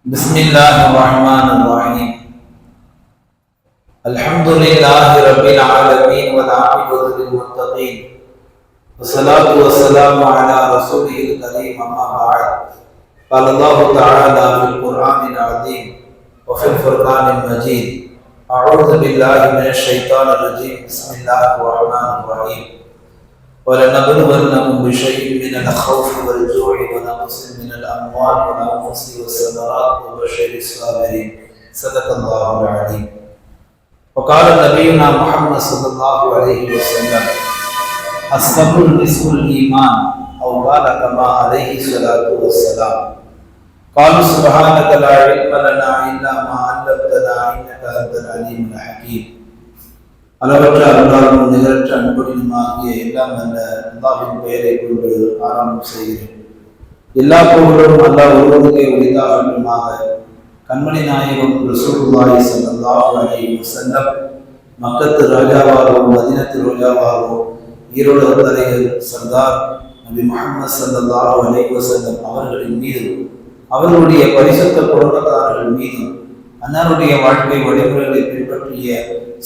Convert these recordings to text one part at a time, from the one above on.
بسم الله الرحمن الرحيم الحمد لله رب العالمين والعاقبة للمتقين والصلاة والسلام على رسوله الكريم أما بعد قال الله تعالى في القرآن العظيم وفي الفرقان المجيد أعوذ بالله من الشيطان الرجيم بسم الله الرحمن الرحيم ولنبلونكم بشيء من الخوف والجوع ونقص من الأموال والأنفس والثمرات وبشر الصابرين صدق الله العظيم. وقال نبينا محمد صلى الله عليه وسلم الصبر نصف الإيمان أو قال كما عليه الصلاة والسلام. قالوا سبحانك لا علم لنا إلا ما علمتنا إنك أنت العليم الحكيم. அளவற்ற அருளாலும் நிகரற்ற அன்புடனுமாகிய எல்லாம் அல்ல அல்லாஹ்வின் பெயரை கொண்டு ஆரம்பம் செய்கிறேன். எல்லா புகழும் அல்லாஹ் ஒருவனுக்கே உரித்தாகட்டுமாக. கண்மணி நாயகம் ரசூலுல்லாஹி ஸல்லல்லாஹு அலைஹி வஸல்லம் மக்கத்து ராஜாவாகவும் மதீனத்து ரோஜாவாகவும் ஈரோடு தலைவர் சர்தார் நபி முஹம்மது ஸல்லல்லாஹு அலைஹி வஸல்லம் அவர்களின் மீதும் அவர்களுடைய பரிசுத்த குடும்பத்தார்கள் மீதும் அன்னாருடைய வாழ்க்கை வழிமுறைகளை பின்பற்றிய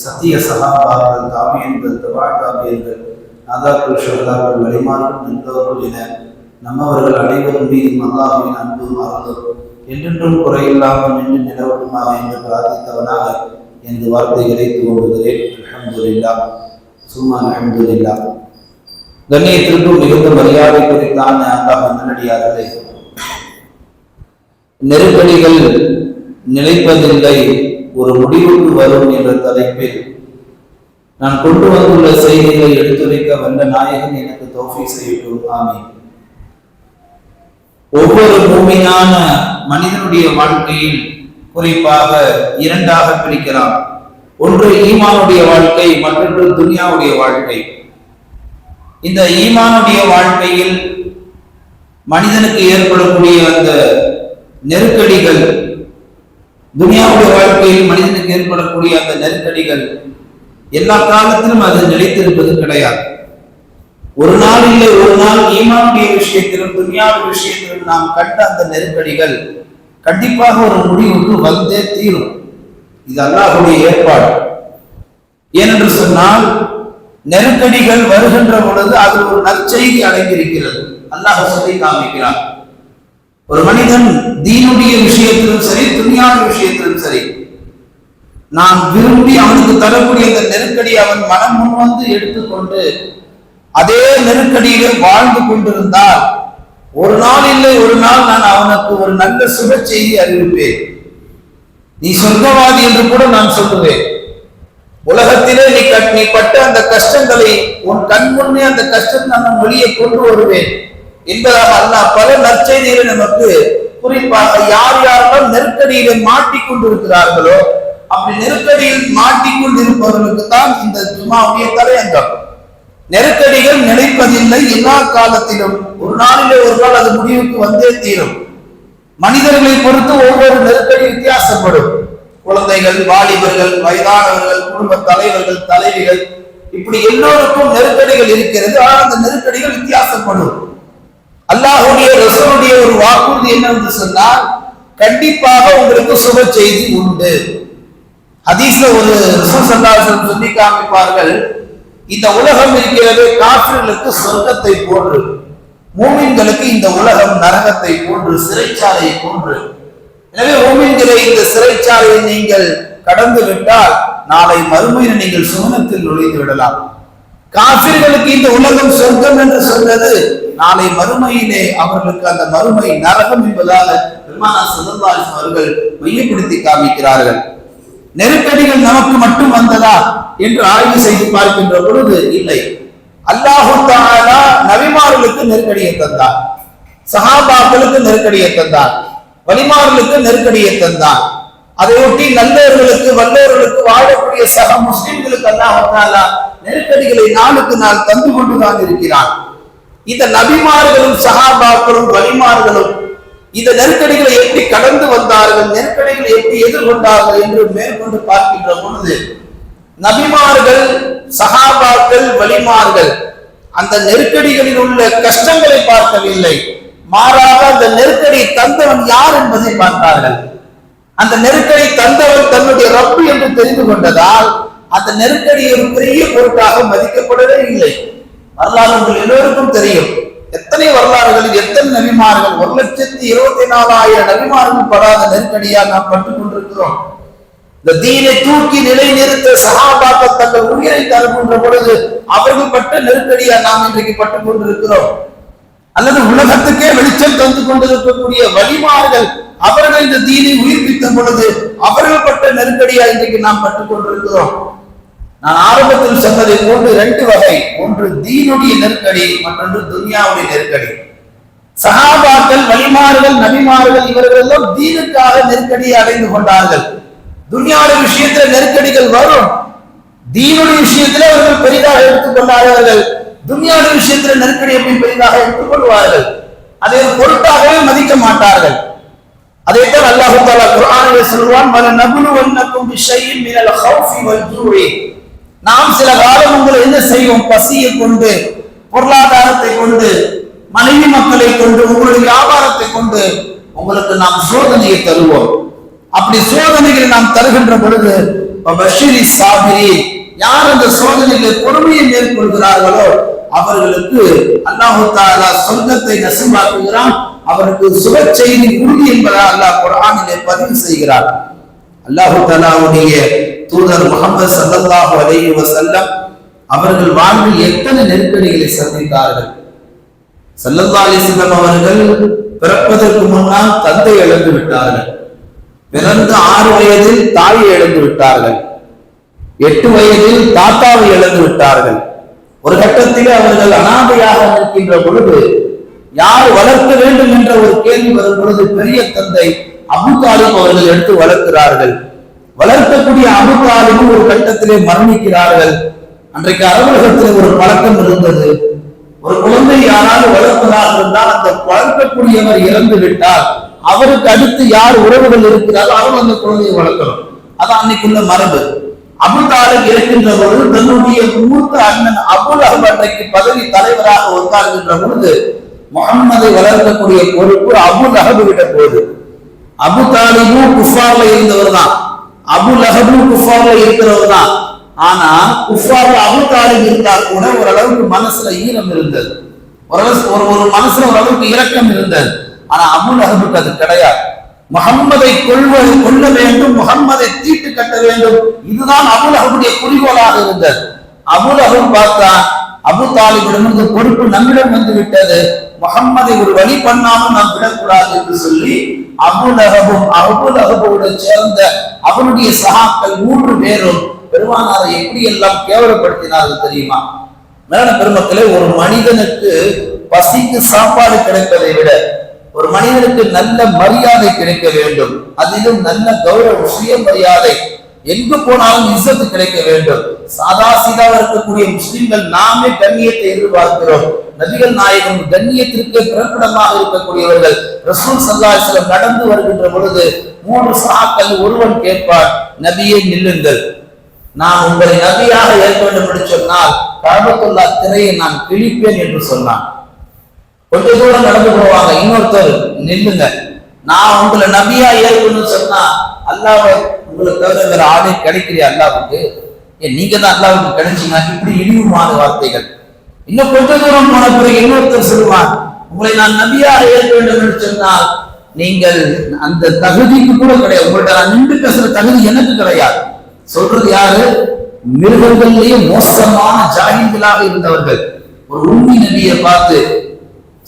சத்திய சகாபாக்கள் தாபியன்கள் தபா தாபியன்கள் நாதாக்கள் ஷஹதாக்கள் வழிமார்கள் நல்லவர்கள் என நம்மவர்கள் அனைவரும் மீதும் அல்லாஹ்வின் அன்பும் அருளும் என்றென்றும் குறையில்லாமல் நின்று நிலவட்டுமாக என்று பிரார்த்தித்தவனாக எனது வார்த்தைகளை துவங்குகிறேன். அல்ஹம்துலில்லாஹ் சும்மா அல்ஹம்துலில்லாஹ். கண்ணியத்திற்கும் மிகுந்த மரியாதை குறித்தான அல்லாஹ் நல்லடியார்களே, நெருக்கடிகள் நிலைப்பதில்லை, ஒரு முடிவுக்கு வரும் என்ற தலைப்பில் நான் கொண்டு வந்துள்ள செய்திகளை எடுத்துரைக்க வந்த நாயகன் எனக்கு தௌஃபீக் செய்யட்டும். ஆமீன். ஒவ்வொரு மூமினான மனிதனுடைய வாழ்க்கையில் குறிப்பாக இரண்டாக பிரிக்கலாம். ஒன்று ஈமானுடைய வாழ்க்கை, மற்றொன்று துன்யாவுடைய வாழ்க்கை. இந்த ஈமானுடைய வாழ்க்கையில் மனிதனுக்கு ஏற்படக்கூடிய அந்த நெருக்கடிகள், துனியாவுடைய வாழ்க்கையில் மனிதனுக்கு ஏற்படக்கூடிய அந்த நெருக்கடிகள் எல்லா காலத்திலும் அது நிலைத்திருப்பது கிடையாது. ஒரு நாள் இல்லை ஒரு நாள் ஈமானுடைய விஷயத்திலும் துனியாவுடைய விஷயத்திலும் நாம் கண்ட அந்த நெருக்கடிகள் கண்டிப்பாக ஒரு முடிவுக்கு வந்தே தீரும். இது அல்லாஹ்வுடைய ஏற்பாடு. ஏனென்று சொன்னால் நெருக்கடிகள் வருகின்ற பொழுது அதில் ஒரு நற்செய்தி அடங்கியிருக்கிறது. அல்லாஹ் சொல்லி காமிக்கிறான். ஒரு மனிதன் தீனுடைய விஷயத்திலும் சரி துனியாவுடைய விஷயத்திலும் சரி நான் விரும்பி அவனுக்கு தரக்கூடிய அந்த நெருக்கடி அவன் மனம் முன் வந்து எடுத்துக்கொண்டு அதே நெருக்கடியிலே வாழ்ந்து கொண்டிருந்தால் ஒரு நாள் இல்லை ஒரு நாள் நான் அவனுக்கு ஒரு நல்ல சுப செய்தி அறிவிப்பேன். நீ சொர்க்கவாதி என்று கூட நான் சொல்லுவேன். உலகத்திலே நீ பட்ட அந்த கஷ்டங்களை உன் கண் முன்னே அந்த கஷ்டத்தை நான் வெளியே கொண்டு வருவேன் என்பதாக அல்லாஹ் பல நற்செய்திகளை நமக்கு, குறிப்பாக யார் யாரெல்லாம் நெருக்கடியிலே மாட்டிக்கொண்டிருக்கிறார்களோ அப்படி நெருக்கடியில் மாட்டிக்கொண்டிருப்பவர்களுக்கு தான் இந்த ஜும்ஆவுடைய தலையங்கம். நெருக்கடிகள் நிலைப்பதில்லை, எல்லா காலத்திலும் ஒரு நாளிலே ஒரு நாள் அது முடிவுக்கு வந்தே தீரும். மனிதர்களை பொறுத்து ஒவ்வொரு நெருக்கடி வித்தியாசப்படும். குழந்தைகள், வாலிபர்கள், வயதானவர்கள், குடும்ப தலைவர்கள், தலைவிகள், இப்படி எல்லோருக்கும் நெருக்கடிகள் இருக்கிறது. ஆனால் அந்த நெருக்கடிகள் வித்தியாசப்படும். அல்லாஹ்வுடைய ரசூலுடைய ஒரு வாக்குறுதி என்னவென்று சொன்னால், கண்டிப்பாக உங்களுக்கு சுப செய்தி உண்டு. ஹதீஸ்ல ஒரு ரசூல் ஸல்லல்லாஹு அலைஹி வஸல்லம் சொல்லி காமிப்பார்கள், இந்த உலகம் இருக்கிறது காஃபிர்களுக்கு சொர்க்கத்தை போன்று, மூமின்களுக்கு இந்த உலகம் நரகத்தை போன்று, சிறைச்சாலையை போன்று. எனவே மூமின்களை இந்த சிறைச்சாலையை நீங்கள் கடந்து விட்டால் நாளை மறுமையில் நீங்கள் சுவனத்தில் நுழைந்து விடலாம். காஃபிர்களுக்கு இந்த உலகம் சொர்க்கம் என்று சொன்னது நாளை மறுமையிலே அவர்களுக்கு அந்த மறுமை நரகம் என்பதாக பெருமானார் ஸல்லல்லாஹு அலைஹி வஸல்லம் அவர்கள் மையப்படுத்தி காமிக்கிறார்கள். நெருக்கடிகள் நமக்கு மட்டும் வந்ததா என்று ஆய்வு செய்து பார்க்கின்ற பொழுது இல்லை. அல்லாஹ் தஆலா நபிமார்களுக்கு நெருக்கடியை தந்தார், சஹாபாக்களுக்கு நெருக்கடியை தந்தார், வலிமார்களுக்கு நெருக்கடியை தந்தார். அதையொட்டி நல்லவர்களுக்கு வல்லவர்களுக்கு வாழக்கூடிய சக முஸ்லிம்களுக்கு அல்லாஹ் தஆலா நெருக்கடிகளை நாளுக்கு நாள் தந்து கொண்டுதான் இருக்கிறார். இந்த நபிமார்களும் சஹாபாக்களும் வலிமார்களும் இந்த நெருக்கடிகளை எப்படி கடந்து வந்தார்கள், நெருக்கடிகளை எப்படி எதிர்கொண்டார்கள் என்று மேற்கொண்டு பார்க்கின்ற பொழுது நபிமார்கள், சஹாபாக்கள், வலிமார்கள் அந்த நெருக்கடிகளில் உள்ள கஷ்டங்களை பார்க்கவில்லை, மாறாக அந்த நெருக்கடி தந்தவன் யார் என்பதை பார்த்தார்கள். அந்த நெருக்கடி தந்தவன் தன்னுடைய ரப்பு என்று தெரிந்து கொண்டதால் அந்த நெருக்கடி ஒரு பெரிய பொருட்டாக மதிக்கப்படவே இல்லை. வரலாறுகள் எல்லோருக்கும் தெரியும். எத்தனை வரலாறுகளில் எத்தனை நபிமார்கள் 1,24,000 நபிமார்கள் படாத நெருக்கடியாக நாம் பட்டுக் கொண்டிருக்கிறோம். இந்த தீனை தூக்கி நிலை நிறுத்த சஹாபாக்கள் தங்கள் உயிரை தருகின்ற பொழுது அவர்கள் பட்ட நெருக்கடியா நாம் இன்றைக்கு பட்டுக் கொண்டிருக்கிறோம். அல்லது உலகத்துக்கே வெளிச்சம் தந்து கொண்டிருக்கக்கூடிய வழிமார்கள் அவர்கள் இந்த தீனை உயிர்ப்பித்த பொழுது அவர்கள் பட்ட நெருக்கடியா இன்றைக்கு நாம் பட்டுக் கொண்டிருக்கிறோம். நான் ஆரம்பத்தில் சொன்னதை போன்று 2 வகை. ஒன்று தீனுடைய நெருக்கடி, மற்றொன்று துன்யாவுடைய நெருக்கடி. சஹாபாக்கள், வழிமார்கள், நபிமார்கள் இவர்கள் எல்லாம் தீனுக்காக நெருக்கடியை அடைந்து கொண்டார்கள். துன்யாவுடைய விஷயத்துல நெருக்கடிகள் வரும். தீனுடைய விஷயத்துல அவர்கள் பெரிதாக எடுத்துக் கொண்டார்கள். துன்யாவுடைய விஷயத்துல நெருக்கடி எப்படி பெரிதாக எடுத்துக் கொள்வார்கள். அதை பொருட்டாகவே மதிக்க மாட்டார்கள். அதைத்தான் அல்லாஹ் தஆலா குர்ஆனில் சொல்வான், "வலநபுலுவன்னகும் பிஷைஇன் மினல் ஹௌஃபி வல் ஜூஇ." நாம் சில காலம் உங்களை என்ன செய்வோம்? பசியை கொண்டு, பொருளாதாரத்தை கொண்டு, மனைவி மக்களை கொண்டு, உங்களுடைய வியாபாரத்தை கொண்டு உங்களுக்கு நாம் சோதனையை தருவோம். அப்படி சோதனைகளை நாம் தருகின்ற பொழுது யார் அந்த சோதனைகளை பொறுமையை மேற்கொள்கிறார்களோ அவர்களுக்கு அல்லாஹ் தஆலா சொர்க்கத்தை நசீபாக்குகிறான். அவருக்கு சுப செய்தி உறுதி என்பதாக அல்லாஹ் குர்ஆனிலே பதிவு செய்கிறார். அல்லாஹ் தஆலாவுடைய தூதர் முஹம்மது ஸல்லல்லாஹு அலைஹி வஸல்லம் அவர்கள் வாழ்வில் எத்தனை நெருக்கடிகளை சந்தித்தார்கள். ஸல்லல்லாஹு அலைஹி வஸல்லம் அவர்கள் பிறப்பதற்கு முன்னால் தந்தை இழந்து விட்டார்கள். பிறந்து 6 வயதில் தாயை இழந்து விட்டார்கள். 8 வயதில் தாத்தாவை இழந்து விட்டார்கள். ஒரு கட்டத்தில் அவர்கள் அனாதையாக இருக்கின்ற பொழுது யார் வளர்க்க வேண்டும் என்ற ஒரு கேள்வி வரும் பொழுது பெரிய தந்தை அபூ தாலிப் அவர்கள் எடுத்து வளர்க்கிறார்கள். வளர்க்கக்கூடிய அபூ தாலிப் ஒரு கட்டத்திலே மரணிக்கிறார்கள். அன்றைக்கு அரபுலகத்தில் ஒரு பழக்கம் இருந்தது. ஒரு குழந்தை யாராவது வளர்ப்பதாக இருந்தால் அந்த வளர்க்கக்கூடியவர் இறந்து விட்டால் அவருக்கு அடுத்து யார் உறவுகள் இருக்கிறாரோ அவர் அந்த குழந்தையை வளர்க்கணும். அதான் அன்னைக்குள்ள மரபு. அபூ தாலிப் இருக்கின்ற பொழுது தன்னுடைய மூத்த அண்ணன் அபூ லஹப் அன்றைக்கு பதவி தலைவராக உட்கார்கின்ற பொழுது முஹம்மதை வளர்க்கக்கூடிய பொறுப்பு அபூ லஹப் விட்ட போது. அபூ தாலிபும் குஃபார்ல இருந்தவர் தான், அபூ லஹபும் குஃபார்ல இருக்கிறவர் தான். ஆனா குஃபார்ல அபூ தாலிப் இருந்தா கூட ஓரளவுக்கு மனசுல ஈரம் இருந்தது, ஒரு மனசுல ஓரளவுக்கு இரக்கம் இருந்தது. ஆனா அபூ லஹபுக்கு அது கிடையாது. முஹம்மதை கொல்ல வேண்டும், முஹம்மதை தீட்டு கட்ட வேண்டும், இதுதான் அபூ லஹபுடைய குறிக்கோளாக இருந்தது. அபூ லஹப் பார்த்தா அபூ தாலிபிடமிருந்து பொறுப்பு நம்மிடம் வந்து விட்டது, முஹம்மதை ஒரு வழி பண்ணாமல் நாம் விடக்கூடாது என்று சொல்லி அபூ லஹபுடன் சேர்ந்த அவனுடைய சஹாக்கள் 3 பேரும் பெருமானாரை எப்படி எல்லாம் கேவலப்படுத்தினார்கள் தெரியுமா? மேலான பெருமக்களே, ஒரு மனிதனுக்கு பசிக்கு சாப்பாடு கிடைப்பதை விட ஒரு மனிதனுக்கு நல்ல மரியாதை கிடைக்க வேண்டும். அதிலும் நல்ல கௌரவ சுயமரியாதை, எங்கு போனாலும் இஸ்ஸத்து கிடைக்க வேண்டும். சாதா சீதாவா இருக்கக்கூடிய முஸ்லிம்கள் நாமே கண்ணியத்தை எதிர்பார்க்கிறோம். நபிகள் நாயகம் கண்ணியத்திற்கு பிறப்பிடமாக இருக்கக்கூடியவர்கள். ரசூல் ஸல்லல்லாஹு அலைஹி வஸல்லம் நடந்து வருகின்ற பொழுது 3 சஹாக்கள் ஒருவன் கேட்பார், நபியே நில்லுங்கள், நான் உங்களை நபியாக ஏற்க வேண்டும் என்று சொன்னால் கஅபத்துல்லா திரையை நான் கிழிப்பேன் என்று சொன்னான். கொஞ்ச தூரம் நடந்து போவாங்க, இன்னொருத்தர் நில்லுங்க, நான் உங்களை நபியா ஏற்கணும்னு சொன்னா அல்லாஹ் உங்களுக்கு தவிர வேற ஆளே கிடைக்கிறியா அல்லாஹ்வுக்கு? நீங்க தான் அல்லாஹ்வுக்கு கிடைச்சீங்க. இப்படி இழிவுமான வார்த்தைகள். இன்னும் கொஞ்ச தூரம் போன பிறகு இன்னொருத்தர் சொல்லுவான், உங்களை நான் நபியாக ஏற்க வேண்டும் என்று சொன்னால் நீங்கள் அந்த தகுதிக்கு கூட கிடையாது, உங்கள்கிட்ட நான் நின்று பேசுற தகுதி எனக்கு கிடையாது. சொல்றது யாரு? மிருகங்களிலேயே மோசமான ஜாகில்களாக இருந்தவர்கள். ஒரு உம்மி நபியை பார்த்து,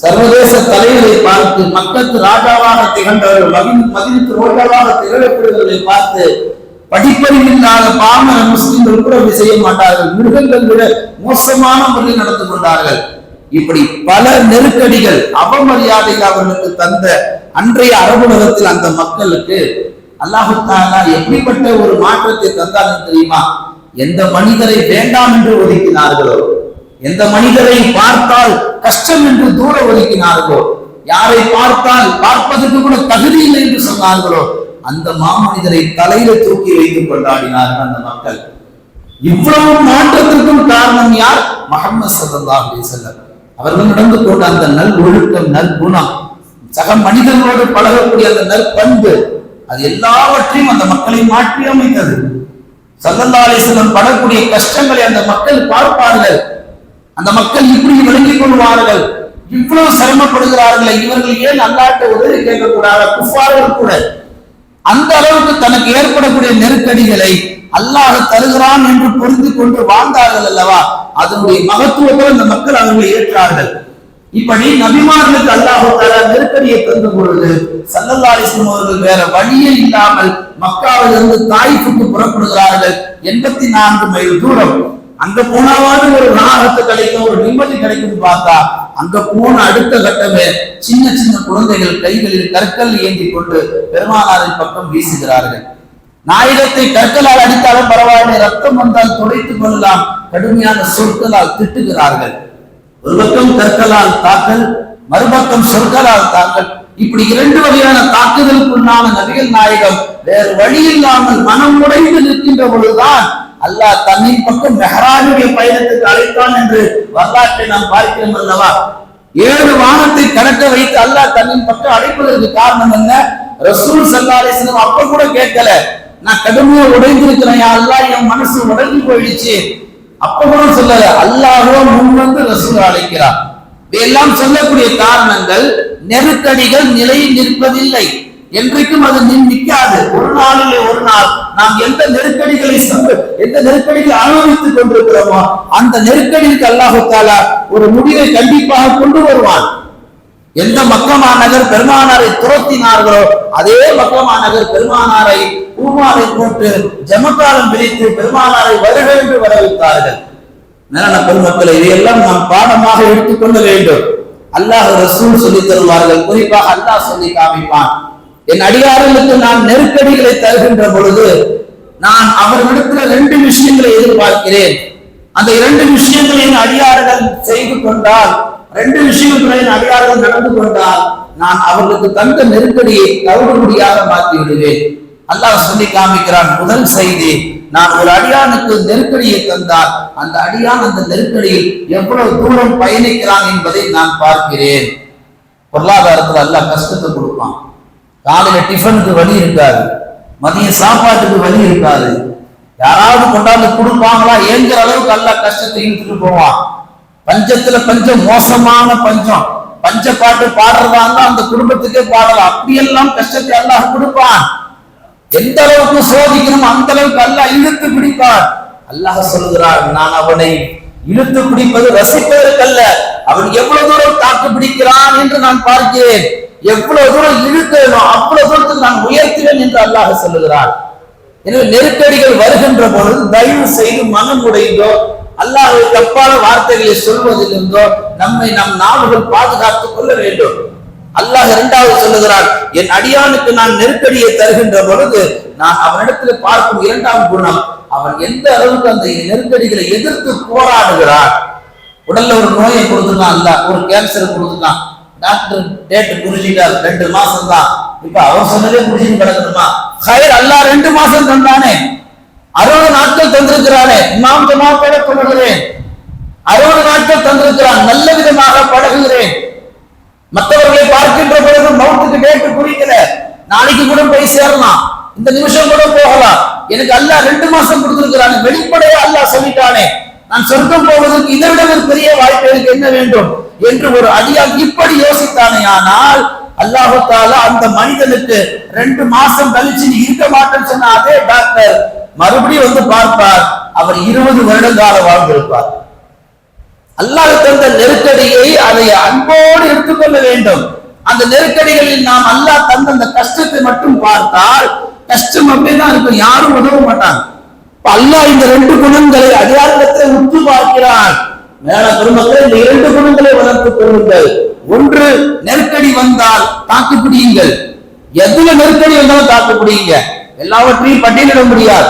சர்வதேச தலைவரை பார்த்து, மக்களுக்கு ராஜாவாக திகழ்ந்தவர்கள், மதீனத்து ரோஜாவாக திகழக்கூடியவர்களை பார்த்து படிப்பறிவில்லாத பாமர முஸ்லிம்கள் கூட செய்ய மாட்டார்கள். மிருகங்கள் விட மோசமான முறையில் நடந்து கொண்டார்கள். இப்படி பல நெருக்கடிகள், அவமரியாதைகள் அவர்களுக்கு தந்த அன்றைய அரபுலகத்தில் அந்த மக்களுக்கு அல்லாஹ் தஆலா எப்படிப்பட்ட ஒரு மாற்றத்தை தந்தார்கள் தெரியுமா? எந்த மனிதரை வேண்டாம் என்று ஒதுக்கினார்களோ, எந்த மனிதரை பார்த்தால் கஷ்டம் என்று தூர ஒதுக்கினார்களோ, யாரை பார்த்தால் பார்ப்பதற்கு கூட தகுதி இல்லை என்று சொன்னார்களோ, அந்த மாமனிதரை தலையில தூக்கி வைத்து கொண்டாடினார்கள் அந்த மக்கள். இவ்வளவு மாற்றத்திற்கும் காரணம் யார்? முஹம்மது ஸல்லல்லாஹு அலைஹி வஸல்லம் அவர்கள் நடந்து கொண்ட அந்த நல் ஒழுக்கம், நல் குணம். சக மனிதர்களோடு பழகக்கூடிய அந்த நற்பண்பு, அது எல்லாவற்றையும் அந்த மக்களை மாற்றி அமைத்தது. ஸல்லல்லாஹு அலைஹி வஸல்லம் படக்கூடிய கஷ்டங்களை அந்த மக்கள் பார்ப்பார்கள். அந்த மக்கள் இப்படி விளங்கிக் கொள்வார்கள், இவ்வளவு சிரமப்படுகிறார்கள், இவர்கள் ஏன் அல்லாஹ்ட்ட உதவி கேட்கக்கூடாது? குஃபார்கள் கூட அந்த அளவுக்கு தனக்கு ஏற்படக்கூடிய நெருக்கடிகளை அல்லாஹ் தருகிறான் என்று புரிந்து கொண்டு வாழ்ந்தார்கள் அல்லவா? அதனுடைய மகத்துவத்தை அந்த மக்கள் அவர்களை ஏற்றார்கள். இப்படி நபிமார்களுக்கு அல்லாஹ் தஆலா நெருக்கடியை தந்த பொழுது ஸல்லல்லாஹு அலைஹி வஸல்லம் அவர்கள் வேற வழியே இல்லாமல் மக்காவிலிருந்து தாயிஃபுக்கு புறப்படுகிறார்கள். 84 மைல் தூரம். அங்க போனாவது ஒரு ராகத்து கிடைக்கும், ஒரு நிம்மதி கிடைக்கும் பார்த்தா, அங்க போன அடுத்த கட்டமே சின்ன சின்ன குழந்தைகள் கைகளில் கற்கள் ஏந்தி கொண்டு பெருமானாரின் பக்கம் வீசுகிறார்கள். நாயகத்தை கற்களால் அடித்தாலும் பரவாயில்லை, ரத்தம் வந்தால் துடைத்துக் கொள்ளலாம், கடுமையான சொற்களால் திட்டுகிறார்கள். ஒரு பக்கம் கற்களால் தாக்கல், மறுபக்கம் சொற்களால் தாக்கல். இப்படி 2 வகையான தாக்குதலுக்குள்ளான நபிகள் நாயகம் வேறு வழி இல்லாமல் மனம் உடைந்து நிற்கின்ற பொழுதுதான் அல்லாஹ் தன்னின் பக்கம் மெஹராஜுடைய பயணத்துக்கு அழைத்தான் என்று வரலாற்றை நாம் பார்க்கிறோம் அல்லவா? 7 வானத்தை கடக்க வைத்து அல்லாஹ் தன்னின் பக்கம் அழைப்பதற்கு காரணம் என்ன? ரசூல் ஸல்லல்லாஹு அலைஹி வஸல்லம் அப்ப கூட கேட்கல, நான் கடுமையா உடைந்திருக்கிறேன், அல்லாஹ் என் மனசு உடைஞ்சு போயிடுச்சு, அப்ப கூட சொல்லல. அல்லாஹ்வோ முன் வந்து ரசூல் அழைக்கிறார். இதெல்லாம் சொல்லக்கூடிய காரணங்கள், நெருக்கடிகள் நிலையில் நிற்பதில்லை, என்றைக்கும் அது நிற்காது. ஒரு நாளிலே ஒரு நாள் நாம் எந்த நெருக்கடிகளை அனுபவித்துக் கொண்டிருக்கிறோமோ அந்த நெருக்கடிக்கு அல்லாஹ் தஆலா ஒரு முடிவை கண்டிப்பாக கொண்டு வருவான். எந்த மக்கா மாநகர் பெருமானாரை துரத்தினார்களோ அதே மக்கா மாநகர் பெருமானாரை பூமாலை போட்டு ஜமக்காலம் விரித்து பெருமானாரை வருக என்று வரவைத்தார்கள். மேலான பெருமக்களை, இதையெல்லாம் நாம் பாடமாக எடுத்துக்கொள்ள வேண்டும். அல்லாஹ் ரசூல் சொல்லி தருவார்கள், குறிப்பாக அல்லாஹ் சொல்லி காமிப்பான். என் அடியார்களுக்கு நான் நெருக்கடிகளை தருகின்ற பொழுது நான் அவர்களிடத்தில் 2 விஷயங்களை எதிர்பார்க்கிறேன். அந்த 2 விஷயங்களை என் அடியார்கள் செய்து கொண்டால், 2 விஷயங்களை என் அடியார்கள் நடந்து கொண்டால், நான் அவர்களுக்கு தந்த நெருக்கடியை தவிடுபடியாக மாற்றி விடுவேன். அல்லாஹ் சொல்லி காமிக்கிறான். முதல் செய்தி, நான் ஒரு அடியானுக்கு நெருக்கடியை தந்தால் அந்த அடியான் அந்த நெருக்கடியில் எவ்வளவு தூரம் பயணிக்கிறான் என்பதை நான் பார்க்கிறேன். பொருளாதாரத்தில் அல்லாஹ் கஷ்டத்தை கொடுப்பான். காலையில டிஃபனுக்கு வழி இருக்காது, மதிய சாப்பாட்டுக்கு வழி இருக்காது, யாராவது கொண்டாந்து கொடுப்பாங்களா ஏங்கிற அளவுக்கு அல்லாஹ் கஷ்டத்தை இழுத்துட்டு போவான். பஞ்சத்துல பஞ்சம், மோசமான பஞ்சம். பஞ்ச பாட்டு பாடுறதா இருந்தா அந்த குடும்பத்துக்கே பாடலாம், அப்படியெல்லாம் கஷ்டத்தை அல்லாஹ் கொடுப்பான். எந்த அளவுக்கு சோதிக்கணும் அந்த அளவுக்கு அல்லாஹ் இழுத்து பிடிப்பான். அல்லாஹ் சொல்கிறான், நான் அவனை இழுத்து பிடிப்பது ரசிப்பதற்கல்ல, அவன் எவ்வளவு தூரம் தாக்கு பிடிக்கிறான் என்று நான் பார்க்கிறேன். எவ்வளவு தூரம் இழுக்கணும் அவ்வளவு தூரத்துக்கு நான் உயர்த்துவேன் என்று அல்லாஹ் சொல்லுகிறான். எனவே நெருக்கடிகள் வருகின்ற பொழுது தயவு செய்து மனம் உடைந்தோ அல்லாஹ்வை தப்பான வார்த்தைகளை சொல்வதிலிருந்தோ நம்மை நம் நாவுகள் பாதுகாத்துக் கொள்ள வேண்டும். அல்லாஹ் 2வது சொல்லுகிறான், என் அடியானுக்கு நான் நெருக்கடியை தருகின்ற பொழுது நான் அவனிடத்தில் பார்க்கும் 2ஆம் குணம், அவன் எந்த அளவுக்கு அந்த நெருக்கடிகளை எதிர்த்து போராடுகிறான். உடல்ல ஒரு நோயை கொடுத்துருக்கான், அல்ல ஒரு கேன்சரை கொடுத்துருக்கான், டாக்டர் டேட் குறிச்சிட்டார் 2 மாசம் தான், இப்ப அவர் சொன்னதே குறிச்சிட்டு கிடக்கணுமா? அல்லாஹ் 2 மாசம் தந்தானே, 60 நாட்கள் தந்திருக்கிறானே, இமாம் ஜமாத்தோட தொழுகிறேன், 60 நாட்கள் தந்திருக்கிறான், நல்ல விதமாக பழகுகிறேன், மற்றவர்களை பார்க்கின்ற பொழுது மௌத்துக்கு டேட்டு குறிக்கல, நாளைக்கு கூட போய் சேரலாம், இந்த நிமிஷம் கூட போகலாம், எனக்கு அல்லாஹ் 2 மாசம் கொடுத்திருக்கிறான், வெளிப்படையா அல்லாஹ் சொல்லிட்டானே, நான் சொர்க்கம் போவதற்கு இதை விட ஒரு பெரிய வாய்ப்பு எனக்கு என்ன வேண்டும் என்று ஒரு அடியான் இப்படி யோசித்தானே. ஆனால் அல்லாஹ் தஆலா அந்த மனிதனுக்கு 2 மாசம் கழிச்சு நீ இருக்க மாட்டேன்னு சொன்ன அதே டாக்டர் மறுபடியும் வந்து பார்ப்பார், அவர் 20 வருட காலம் வாழ்ந்திருப்பார். அல்லாஹ் தந்த நெருக்கடியை அதை அன்போடு எடுத்துக்கொள்ள வேண்டும். அந்த நெருக்கடிகளில் நாம் அல்லாஹ் தந்த அந்த கஷ்டத்தை மட்டும் பார்த்தால் கஷ்டம் அப்படிதான் இருக்கும், யாரும் உதவ மாட்டாங்க. அல்லாஹ் இந்த 2 குணங்களை அடியாரிடத்தை உற்று பார்க்கிறான். மேல பெருமக்கள் இந்த 2 குணங்களை வளர்த்துக் கொள்ளுங்கள். ஒன்று, நெருக்கடி வந்தால் தாக்கு பிடியுங்கள். எதுல நெருக்கடி வந்தாலும் தாக்கு பிடிங்க, எல்லாவற்றையும் பட்டியலிட முடியாது.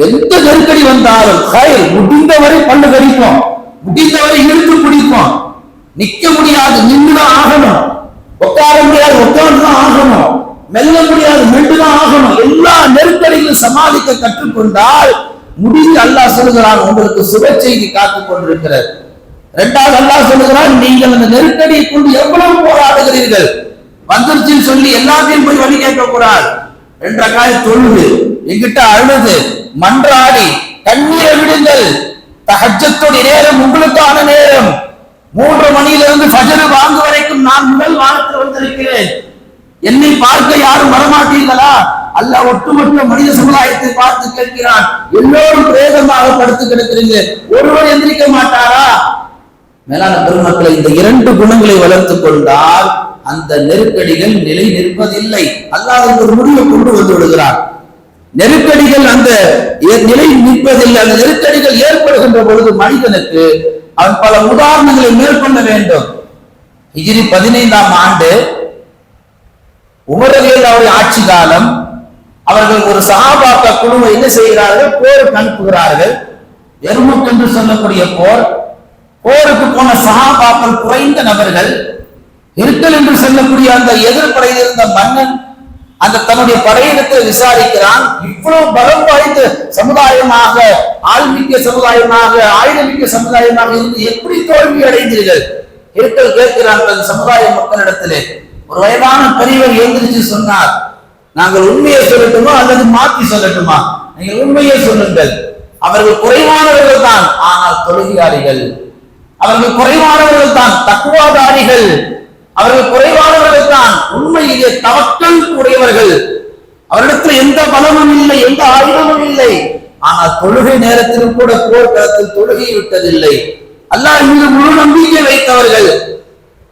எந்த நெருக்கடி வந்தாலும் முடிந்தவரை பல்லு கடிப்போம், முடிந்தவரை இழுத்து பிடிப்போம். நிக்க முடியாது, நின்றுதான் ஆகணும். உட்கார முடியாது, உட்கார்ந்துதான் ஆகணும். மெல்ல முடியாது, மெல்லுதான் ஆகணும். எல்லா நெருக்கடிகளும் சமாளிக்க கற்றுக்கொண்டால் முடிந்து அல்லாஹ் சொல்லுகிறான், உங்களுக்கு சுப செய்தி காத்துக் கொண்டிருக்கிறது. 2வது அல்லாஹ் சொல்லுகிறான், நீங்கள் அந்த நெருக்கடியை கொண்டு எவ்வளவு போராடுகிறீர்கள், வந்துருச்சுன்னு சொல்லி எல்லாத்தையும் போய் வழி கேட்க கூடாது. 2 ரக்காத் தொழுது எங்கிட்ட அழுது மன்றாடி கண்ணீரை விடுங்கள். தஹஜ்ஜத்துடைய நேரம் உங்களுக்கான நேரம். 3 மணியிலிருந்து ஃபஜ்ர் வாங்கு வரைக்கும் நான் முதல் வானத்தில் வந்திருக்கிறேன். என்னை பார்க்க யாரும் வரமாட்டீர்களா? அல்லாஹ் ஒட்டுமொத்த மனித சமுதாயத்தை பார்த்து கேட்கிறான். எல்லோரும் பிரேதமாக படுத்து கிடக்கிறீங்க, ஒருவர் எந்திரிக்க மாட்டாரா? மேலான பெருமக்களை, இந்த 2 குணங்களை வளர்த்துக் கொண்டால் அந்த நெருக்கடிகள் நிலை நிற்பதில்லை. அல்லாஹ் ஒரு முடிவை கொண்டு வந்து விடுகிறான். நெருக்கடிகள் அந்த நிலை நிற்பதில்லை. அந்த நெருக்கடிகள் ஏற்படுகின்ற பொழுது மனிதனுக்கு அவன் பல உதாரணங்களை மேற்கொள்ள வேண்டும். ஹிஜ்ரி 15ஆம் ஆண்டு உமர் ரலியல்லாஹு ஆட்சி காலம். அவர்கள் ஒரு சஹாபாக்க குழுவை என்ன செய்கிறார்கள்? போருக்கு அனுப்புகிறார்கள். எர்முக் என்று சொல்லக்கூடிய போருக்கு போன சஹாபாக்கள் குறைந்த நபர்கள். இருக்கல் என்று சொல்லக்கூடிய அந்த எதிர்ப்படையில் இருந்த மன்னன் அந்த தன்னுடைய படையிடத்தை விசாரிக்கிறான். இவ்வளவு பலம் வாய்ந்த சமுதாயமாக, ஆள்மிக்க சமுதாயமாக, ஆயுதமிக்க சமுதாயமாக இருந்து எப்படி தோல்வி அடைந்தீர்கள்? இருக்கல் கேட்கிறான் தன் சமுதாய மக்களிடத்திலே. ஒரு வயதான பெரியவர் எழுந்திரிச்சு சொன்னார், நாங்கள் உண்மையை சொல்லட்டுமா அல்லது மாற்றி சொல்லட்டுமா? நீங்கள் உண்மையை சொல்லுங்கள். அவர்கள் குறைவானவர்கள் தான், ஆனால் தொழுகையாளிகள். அவர்கள் குறைவானவர்கள் தான், தக்குவாதாரிகள். அவர்கள் குறைவானவர்கள் தான், உண்மையிலே தவக்கல் உடையவர்கள். அவரிடத்தில் எந்த பலமும் இல்லை, எந்த ஆயுதமும் இல்லை. ஆனால் தொழுகை நேரத்திலும் கூட போர்க்களத்தில் தொழுகை விட்டதில்லை. அல்லாஹ் மீது முழு நம்பிக்கை வைத்தவர்கள்.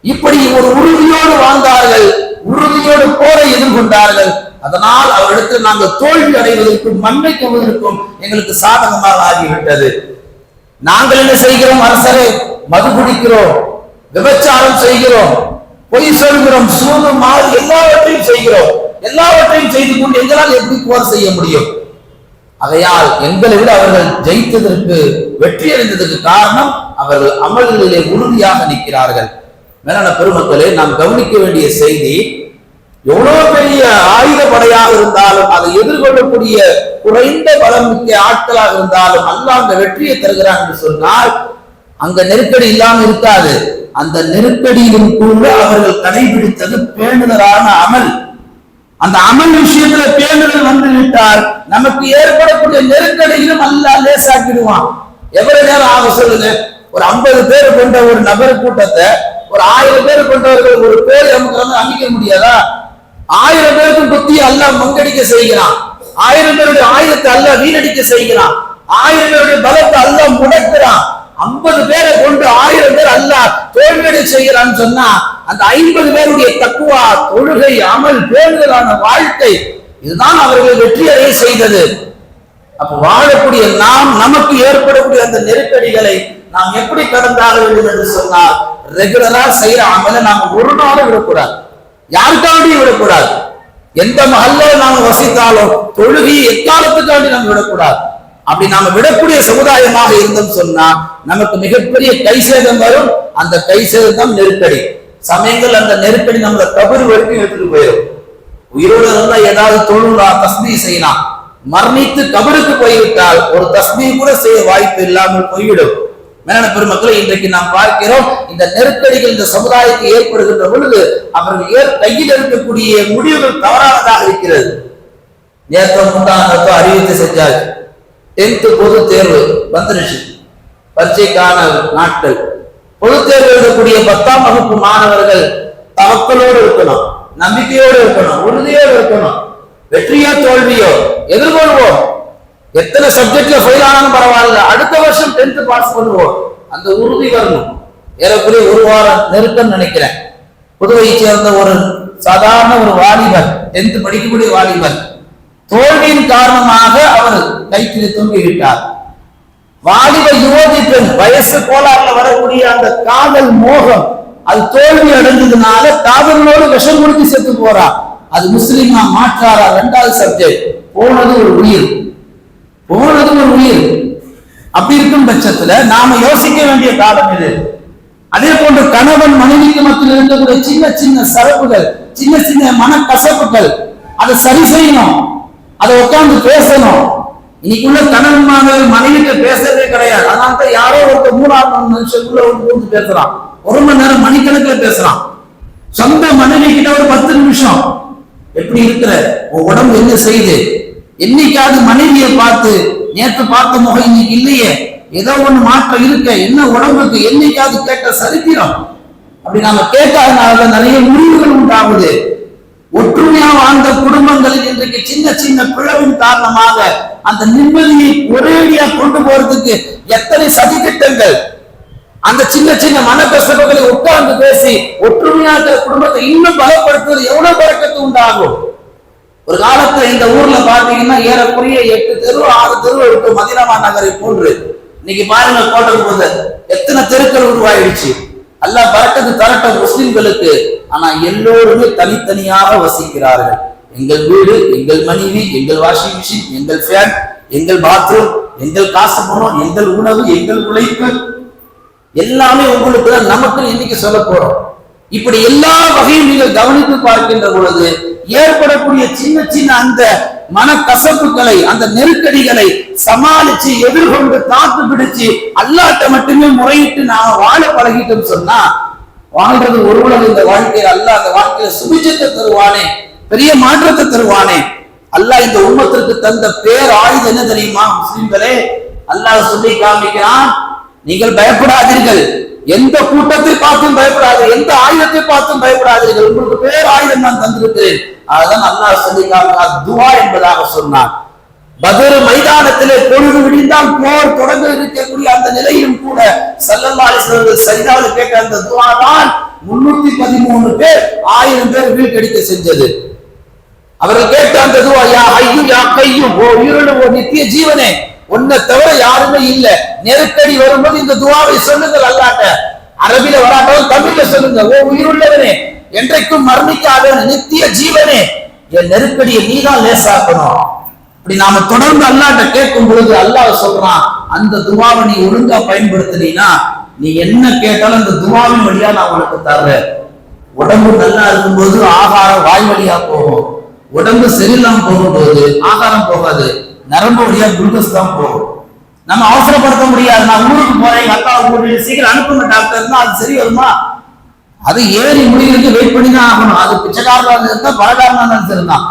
இப்படி ஒரு உறுதியோடு வாழ்ந்தார்கள், உறுதியோடு போரை எதிர்கொண்டார்கள். அதனால் அவரிடத்தில் நாங்கள் தோல்வி அடைவதற்கும் மன்னிக்குவதற்கும் எங்களுக்கு சாதகமாக ஆகிவிட்டது. நாங்கள் என்ன செய்கிறோம்? அரசரை மது குடிக்கிறோம், விபச்சாரம் செய்கிறோம், பொய் சொல்கிறோம், சூது மாறு எல்லாவற்றையும் செய்கிறோம். எல்லாவற்றையும் செய்து கொண்டு எங்களால் எப்படி போர் செய்ய முடியும்? ஆகையால் எங்களை விட அவர்கள் ஜெயித்ததற்கு, வெற்றி அடைந்ததற்கு காரணம் அவர்கள் அமல்களிலே உறுதியாக நிற்கிறார்கள். மேலான பெருமக்களே, நாம் கவனிக்க வேண்டிய செய்தி, எவ்வளவு பெரிய ஆயுத படையாக இருந்தாலும், அதை எதிர்கொள்ளக்கூடிய குறைந்த பலம் மிக்க ஆட்களாக இருந்தாலும் அல்லாஹ் அந்த வெற்றியை தருகிறான் என்று சொன்னால் அங்க நெருக்கடி இல்லாமல் இருக்காது. அந்த நெருக்கடியிலும் கூட அவர்கள் கடைபிடித்தது பேணுதலான அமல். அந்த அமல் விஷயத்துல பேணுதல் வந்து விட்டால் நமக்கு ஏற்படக்கூடிய நெருக்கடியிலும் அல்லாஹ் லேசாக்கிடுவான். எவ்வளவு நேரம் ஆக சொல்லுங்க? ஒரு 50 பேர் கொண்ட ஒரு நபர் கூட்டத்தை ஒரு 1000 பேர் கொண்டவர்கள் ஒரு பேர் அமைக்க முடியாதா? 1000 பேருக்கு புத்தி அல்லாஹ் மங்கடிக்க செய்கிறான். 1000 பேருடைய ஆயுதத்தை அல்லாஹ் வீணடிக்க செய்கிறான். 1000 பேருடைய பலத்தை அல்லாஹ் முடக்கிறான். 50 பேரை கொண்டு 1000 பேர் அல்லாஹ் தோல்வியடை செய்கிறான்னு சொன்னா அந்த 50 பேருடைய தக்குவா, தொழுகை, அமல், பேணுதலான வாழ்க்கை, இதுதான் அவர்கள் வெற்றி அடைய செய்தது. அப்ப வாழக்கூடிய நாம், நமக்கு ஏற்படக்கூடிய அந்த நெருக்கடிகளை நாம் எப்படி கடந்தாக வேண்டும் என்று சொன்னால், ரெகுலரா செய்யற அமலை நாம ஒரு நாளும் விடக்கூடாது, யாருக்காண்டியும் விடக்கூடாது. எந்த மஹல்ல நாம வசித்தாலும் தொழுகையை எக்காலத்துக்காண்டி நாம் விடக்கூடாது. அப்படி நாம விடக்கூடிய சமுதாயமாக இருந்தோம் சொன்னா நமக்கு மிகப்பெரிய கை சேதம் வரும். அந்த கை சேதம் தான் நெருக்கடி. சமயங்கள் அந்த நெருக்கடி நம்மள கபர் வரைக்கும் எடுத்துட்டு போயிடும். உயிரோடு இருந்தா ஏதாவது தொழுலாம், தஸ்மீ செய்யலாம். மரணித்து கபருக்கு போய்விட்டால் ஒரு தஸ்மீ கூட செய்ய வாய்ப்பு இல்லாமல் போய்விடும். மேலான பெருமக்களை, இன்றைக்கு நாம் பார்க்கிறோம், இந்த நெருக்கடிகள் இந்த சமுதாயத்தில் ஏற்படுகின்ற பொழுது அவர்கள் கையில் இருக்கக்கூடிய முடிவுகள் தவறானதாக இருக்கிறது. நேற்று முந்தானத்தோ அறிவித்து செஞ்சாச்சு. 10th பொது தேர்வு வந்துருச்சு, பரீட்சைக்கான நாட்கள். பொது தேர்வு எழுதக்கூடிய 10ஆம் வகுப்பு மாணவர்கள் தவக்கலோடு இருக்கணும், நம்பிக்கையோடு இருக்கணும், உறுதியோடு இருக்கணும். வெற்றியோ தோல்வியோ எதிர்கொள்வோம். எத்தனை சப்ஜெக்ட்ல ஃபெயில் ஆனாலும் பரவாயில்ல, அடுத்த வருஷம் 10th பாஸ் பண்ணுவோம். அந்த உறுதி வரணும். ஏறக்குறைய 1 வாரம் நெருக்கம் நினைக்கிறேன். புதுவையை சேர்ந்த ஒரு சாதாரண ஒரு வாலிபர், 10th படிக்கக்கூடிய வாலிபர், தோல்வியின் காரணமாக அவர் கைத்திலே தொங்கிவிட்டார். வாலிப யுவதி பெண், வயசு கோளாறுல வரக்கூடிய அந்த காதல் மோகம், அது தோல்வி அடைஞ்சதுனால காதலோடு விஷம் குடித்து செத்து போறா. அது முஸ்லிமா மாற்றாரா? 2வது சப்ஜெக்ட். போனது ஒரு உயிர், போனது ஒரு உயிர். அப்படி இருக்கும் பட்சத்துல நாம யோசிக்க வேண்டிய காலம் இது. அதே போன்று கணவன் மனைவிக்கு மத்தியில் இருக்கக்கூடிய சின்ன சின்ன சரப்புகள், சின்ன சின்ன மனக்கசப்புகள், அதை சரி செய்யணும், அதை உட்கார்ந்து பேசணும். இன்னைக்குள்ள கணவன் மனைவிக்கு பேசவே கிடையாது. அதனால தான் யாரோ ஒருத்தர் 3ஆவது மனுஷனுக்குள்ள வந்து பேசுறான், 1 மணி நேரம் மணிக்கணக்கில் பேசுறான். சொந்த மனைவி கிட்ட ஒரு 10 நிமிஷம் எப்படி இருக்கிற, உன் உடம்பு என்ன செய்யுது, என்னைக்காவது மனைவியை பார்த்து நேற்று பார்த்த முகம் இன்னைக்கு இல்லையே, ஏதோ ஒண்ணு மாற்றம் இருக்க, என்ன உடம்புக்கு என்னைக்காவது கேட்ட சரித்திரம்? அப்படி நாம கேட்காதனால நிறைய முடிவுகள் உண்டாகுது. ஒற்றுமையா வாழ்ந்த குடும்பங்களில் இன்றைக்கு சின்ன சின்ன பிளவின் காரணமாக அந்த நிம்மதியை ஒரேடியா கொண்டு போறதுக்கு எத்தனை சதித்திட்டங்கள், அந்த சின்ன சின்ன மன கஷ்டங்களை உட்கார்ந்து பேசி ஒற்றுமையா குடும்பத்தை இன்னும் பலப்படுத்துவது எவ்வளவு பழக்கத்து உண்டாகும். ஒரு காலத்துல இந்த ஊர்ல பாத்தீங்கன்னா ஏறக்குறைய 8 தெரு 6 தெரு இருக்கு மதீனா நகரை போன்று. இன்னைக்கு பாருங்க கோட்டை போது எத்தனை தெருக்கள் உருவாயிடுச்சு. அல்லாஹ் பரக்கத்து தரட்ட முஸ்லிம்களுக்கு. ஆனா எல்லோருமே தனித்தனியாக வசிக்கிறார்கள். எங்கள் வீடு, எங்கள் மனைவி, எங்கள் வாஷிங் மிஷின், எங்கள் ஃபேன், எங்கள் பாத்ரூம், எங்கள் காசு பணம், எங்கள் உணவு, எங்கள் உழைப்பு எல்லாமே உங்களுக்கு தான், நமக்கு இன்னைக்கு சொல்ல போறோம். இப்படி எல்லா வகையும் நீங்கள் கவனித்து பார்க்கின்ற பொழுது ஏற்படக்கூடிய சின்ன சின்ன அந்த மனக்கசப்புகளை, அந்த நெருக்கடிகளை சமாளிச்சு எதிர்கொண்டு தாக்கு பிடிச்சு அல்லாஹ்ட்ட மட்டுமே முறையிட்டு நாம வாழ பழகிட்டோம் சொன்னா வாழ்றது ஒரு உலகம். இந்த வாழ்க்கையில அல்லாஹ் அந்த வாழ்க்கையில சுபிட்சத்தை தருவானே, பெரிய மாற்றத்தை தருவானே. அல்லாஹ் இந்த உம்மத்திற்கு தந்த பேர் ஆயுதம் என்ன தெரியுமா முஸ்லிம்களே? அல்லாஹ் சொல்லி காமிக்கிறான், நீங்கள் பயப்படாதீர்கள், எந்த கூட்டத்தை பார்த்தும் பயப்படாதீர்கள், எந்த ஆயுதத்தை பார்த்தும் பயப்படாதீர்கள், உங்களுக்கு பேர் ஆயுதம் நான் தந்திருக்கிறேன். அதுதான் அல்லாஹ் சொல்லி காமிக்கிறான், துஆ என்பதாக சொன்னான். பத்ர் மைதானத்திலே பொழுது விடிந்தால் போர் தொடங்க இருக்கக்கூடிய அந்த நிலையிலும் கூட ஸல்லல்லாஹு அலைஹி வஸல்லம் சஜிதாவில் கேட்ட அந்த துஆ தான் 313 பேர் 1000 பேர் வீழ்கடிக்க செஞ்சது. அவர்கள் கேட்ட அந்த துஆ, யா ஹய்யு யா கய்யூம், ஓ உயிருள்ள ஓ நித்திய ஜீவனே, உன்னை தவிர யாருமே இல்ல. நெருக்கடி வரும்போது இந்த துஆவை சொல்லுங்கள் அல்லாஹ்ட்ட. அரபில வராட்டாலும் தமிழ்ல சொல்லுங்க, ஓ உயிருள்ளவனே, என்றைக்கும் மரணிக்காதவனே, நித்திய ஜீவனே, என் நெருக்கடியை நீதான் லேசாக்கணும். அப்படி நாம தொடர்ந்து அல்லாஹ்ட்ட கேட்கும் பொழுது அல்லாஹ் சொல்றான், அந்த துஆவை நீ ஒழுங்கா பயன்படுத்தினா நீ என்ன கேட்டாலும் அந்த துஆவின் வழியா நான் உனக்கு தர்றேன். உடம்பு நல்லா இருக்கும்போது ஆகாரம் வாய் வழியா போகும், உடம்பு சரியில்லாம போகும்போது ஆகாரம் போகாது, நரம்பு வழியா குளுக்கோஸ் தான் போகும். நம்ம அவசரப்படுத்த முடியாது. நான் ஊருக்கு போறேன், எங்க அக்கா ஊருக்கு சீக்கிரம் அனுப்புங்க டாக்டர்னா அது சரி வருமா? அது ஏறி முடிவுக்கு வெயிட் பண்ணி தான் ஆகணும். அது பிச்சைக்காரனா இருந்தா பணக்காரனா இருந்தான்.